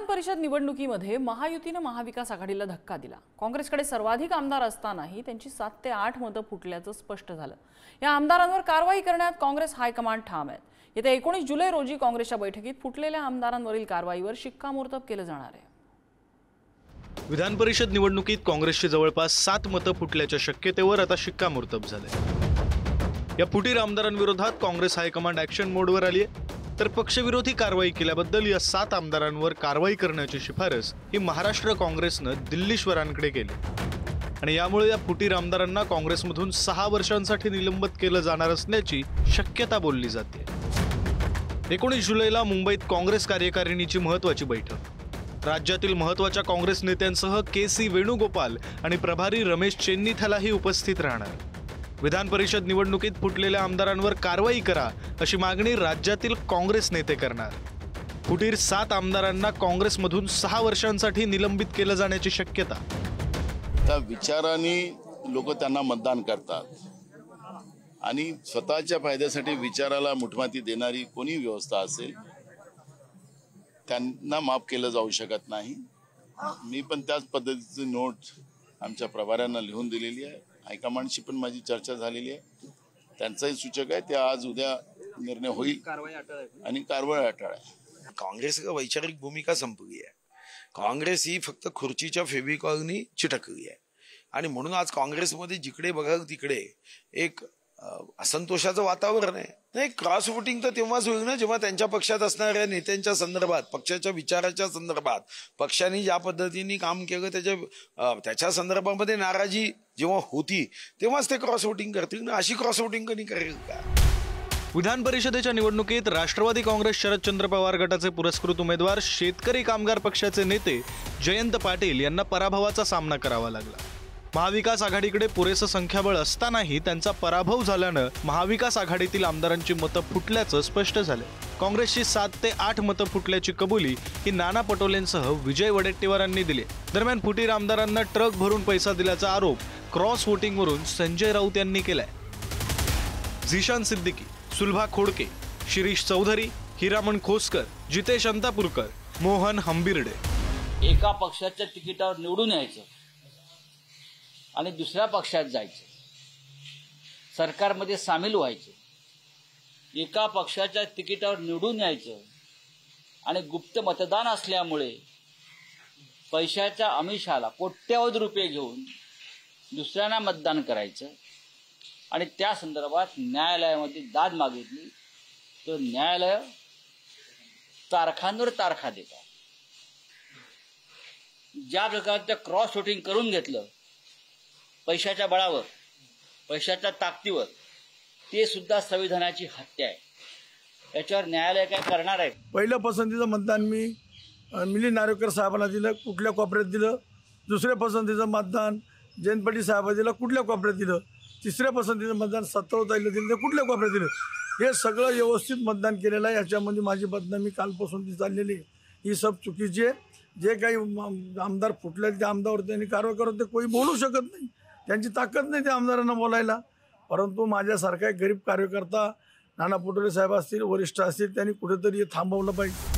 परिषद निवडणुकीमध्ये महायुतीने महाविकास आघाडीला धक्का दिला। काँग्रेसकडे सर्वाधिक आमदार असतानाही त्यांची 7 ते 8 मतं फुटल्याचं स्पष्ट झालं। या आमदारांवर कारवाई करण्यात काँग्रेस हायकमांड ठाम आहे। येत्या 19 जुलै रोजी काँग्रेसच्या बैठकीत फुटलेल्या आमदारांवरील कारवाईवर शिक्कामोर्तब केलं जाणार आहे। विधान परिषद निवडणुकीत काँग्रेसची जवळपास 7 मतं फुटल्याच्या शक्यतेवर आता शिक्कामोर्तब झाले। या फुटीर आमदारांविरोधात काँग्रेस हायकमांड ॲक्शन मोडवर आली आहे। तर पक्षविरोधी कारवाई केल्याबद्दल या 7 आमदारांवर कारवाई करण्याची शिफारस ही महाराष्ट्र काँग्रेसनं दिल्लीश्वरांकडे केली आणि यामुळे या फुटीर आमदारांना काँग्रेसमधून 6 वर्षांसाठी निलंबित केलं जाणार असल्याची शक्यता बोलली जाते। 19 जुलैला मुंबईत काँग्रेस कार्यकारिणीची महत्त्वाची बैठक। राज्यातील महत्त्वाच्या काँग्रेस नेत्यांसह के.सी. वेणुगोपाल आणि प्रभारी रमेश चेन्नीथलाही उपस्थित राहणार। विधान परिषद निवडणुकीत फुटलेल्या आमदारांवर कारवाई करा अशी मागणी राज्यातील काँग्रेस नेते करणार। फुटीर 7 आमदारांना काँग्रेसमधून 6 वर्षांसाठी निलंबित केलं जाण्याची शक्यता। त्या विचाराने लोक त्यांना मतदान करतात आणि स्वतःच्या फायद्यासाठी विचाराला मुठमाती देणारी कोणी व्यवस्था असेल त्यांना माफ केलं जाऊ शकत नाही। मी पण त्याच पद्धतीची नोट आमच्या प्रभाऱ्यांना लिहून दिलेली आहे। हायकमांडशी पण माझी चर्चा झालेली आहे। त्यांचाही सूचक आहे ते आज उद्या निर्णय होईल आणि कारवाई अटळ आहे। काँग्रेस का वैचारिक भूमिका संपली आहे। काँग्रेस ही फक्त खुर्चीच्या फेविकॉलनी चिटकली आहे आणि म्हणून आज काँग्रेसमध्ये जिकडे बघाल तिकडे एक असंतोषाचं वातावरण आहे। नाही, क्रॉस वोटिंग तर तेव्हाच होईल ना जेव्हा त्यांच्या पक्षात असणाऱ्या नेत्यांच्या संदर्भात, पक्षाच्या विचाराच्या संदर्भात, पक्षाने ज्या पद्धतीने काम केलं त्याच्या संदर्भामध्ये नाराजी जेव्हा होती तेव्हाच ते क्रॉस वोटिंग करतील ना। अशी क्रॉस वोटिंग कधी करेल का? विधान परिषदेच्या निवडणुकीत राष्ट्रवादी काँग्रेस शरदचंद्र पवार गटाचे पुरस्कृत उमेदवार शेतकरी कामगार पक्षाचे नेते जयंत पाटील यांना पराभवाचा सामना करावा लागला। महाविकास आघाडीकडे पुरेसं संख्याबळ असतानाही त्यांचा पराभव झाल्यानं महाविकास आघाडीतील आमदारांची मतं फुटल्याचं स्पष्ट झालं। काँग्रेसची 7 ते 8 मतं फुटल्याची कबुली ही नाना पटोलेंसह विजय वडेट्टीवारांनी दिली। दरम्यान फुटीर आमदारांना ट्रक भरून पैसा दिल्याचा आरोप क्रॉस वोटिंगवरून संजय राऊत यांनी केलाय। झिशान सिद्दीकी, सुलभा खोडके, शिरीष चौधरी, हिरामण खोसकर, जितेश अंतापूरकर, मोहन हंबिर्डे एका पक्षाच्या तिकिटावर निवडून यायचं आणि दुसऱ्या पक्षात जायचं, सरकारमध्ये सामील व्हायचं। एका पक्षाच्या तिकिटावर निवडून यायचं आणि गुप्त मतदान असल्यामुळे पैशाच्या आमिषाला कोट्यवधी रुपये घेऊन दुसऱ्यांना मतदान करायचं आणि त्या संदर्भात न्यायालयामध्ये दाद मागितली तर न्यायालय तारखांवर तारखा देतात। ज्या प्रकारचं क्रॉस वोटिंग करून घेतलं पैशाच्या बळावर, पैशाच्या ताकदीवर, ते सुद्धा संविधानाची हत्या आहे। याच्यावर न्यायालय काय करणार आहे? पहिलं पसंतीचं मतदान मी मिलिंद नार्वेकर साहेबांना दिलं, कुठल्या कोपऱ्यात दिलं। दुसऱ्या पसंतीचं मतदान जयंत पाटील साहेबांना दिलं, कुठल्या कोपऱ्यात दिलं। तिसऱ्या पसंतीचं मतदान सत्तावताईला दिलं, ते कुठल्या कोपऱ्यात दिलं। हे सगळं व्यवस्थित मतदान केलेलं आहे। याच्यामध्ये माझी बदनामी कालपासून ती चाललेली आहे। ही सब चुकीची आहे। जे काही आमदार फुटले त्या आमदारावर त्यांनी कारवाई करून ते कोणी बोलू शकत नाही, त्यांची ताकद नाही त्या आमदारांना बोलायला। परंतु माझ्यासारखा एक गरीब कार्यकर्ता नाना पटोले साहेब असतील, वरिष्ठ असतील, त्यांनी कुठेतरी थांबवलं पाहिजे।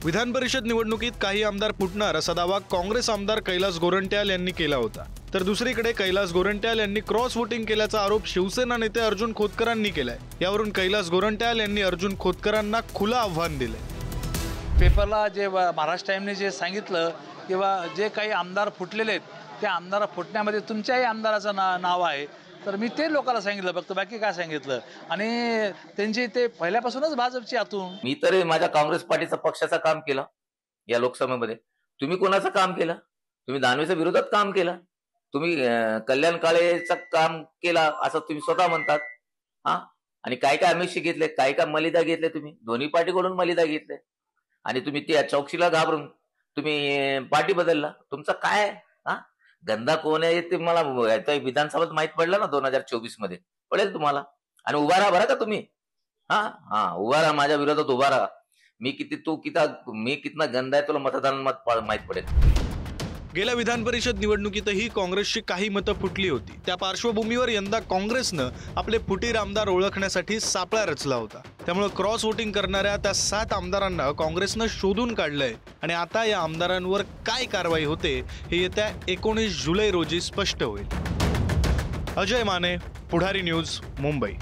विधान परिषद निवडणुकीत काही आमदार फुटणार असा दावा काँग्रेस आमदार कैलास गोरंट्याल यांनी केला होता। तर दुसरीकडे कैलास गोरंट्याल यांनी क्रॉस वोटिंग केल्याचा आरोप शिवसेना नेते अर्जुन खोतकरांनी केलाय। यावरून कैलास गोरंट्याल यांनी अर्जुन खोतकरांना खुलं आव्हान दिलंय। पेपरला जे महाराष्ट्र टाइमने जे सांगितलं किंवा जे काही आमदार फुटलेले आहेत त्या आमदार फुटण्यामध्ये तुमच्याही आमदाराचं नाव आहे, तर मी ते लोकांना सांगितलं, फक्त बाकी काय सांगितलं। आणि त्यांची ते पहिल्यापासूनच भाजपची आतून मी तर माझ्या काँग्रेस पार्टीचा पक्षाचं काम केलं या लोकसभेमध्ये। तुम्ही कोणाचं काम केलं? तुम्ही दानवेच्या विरोधात काम केलं, तुम्ही कल्याण काळेचं काम केलं असं तुम्ही स्वतः म्हणतात। आणि काय काय आमिष घेतले, काय काय मलिदा घेतले, तुम्ही दोन्ही पार्टीकडून मलिदा घेतले आणि तुम्ही त्या चौकशीला घाबरून तुम्ही पार्टी बदलला। तुमचं काय गंदा कोण आहे ते मला विधानसभेत माहित पडलं ना, 2024 मध्ये पडेल तुम्हाला। आणि उभा राहा बरं का तुम्ही, उभा राहा, माझ्या विरोधात उभा राहा। मी कितना गंदा आहे तुला मतदान माहित पडेल। गेल्या विधान परिषद निवडणुकीतही काँग्रेसची काही मतं फुटली होती. त्या पार्श्वभूमीवर यंदा काँग्रेसनं आपले फुटीर आमदार ओळखण्यासाठी सापळा रचला होता. त्यामुळे क्रॉस वोटिंग करणाऱ्या त्या 7 आमदारांना काँग्रेसनं शोधून काढलंय आणि आता या आमदारांवर काय कारवाई होते हे येत्या 19 जुलै रोजी स्पष्ट होईल. अजय माने, पुढारी न्यूज, मुंबई.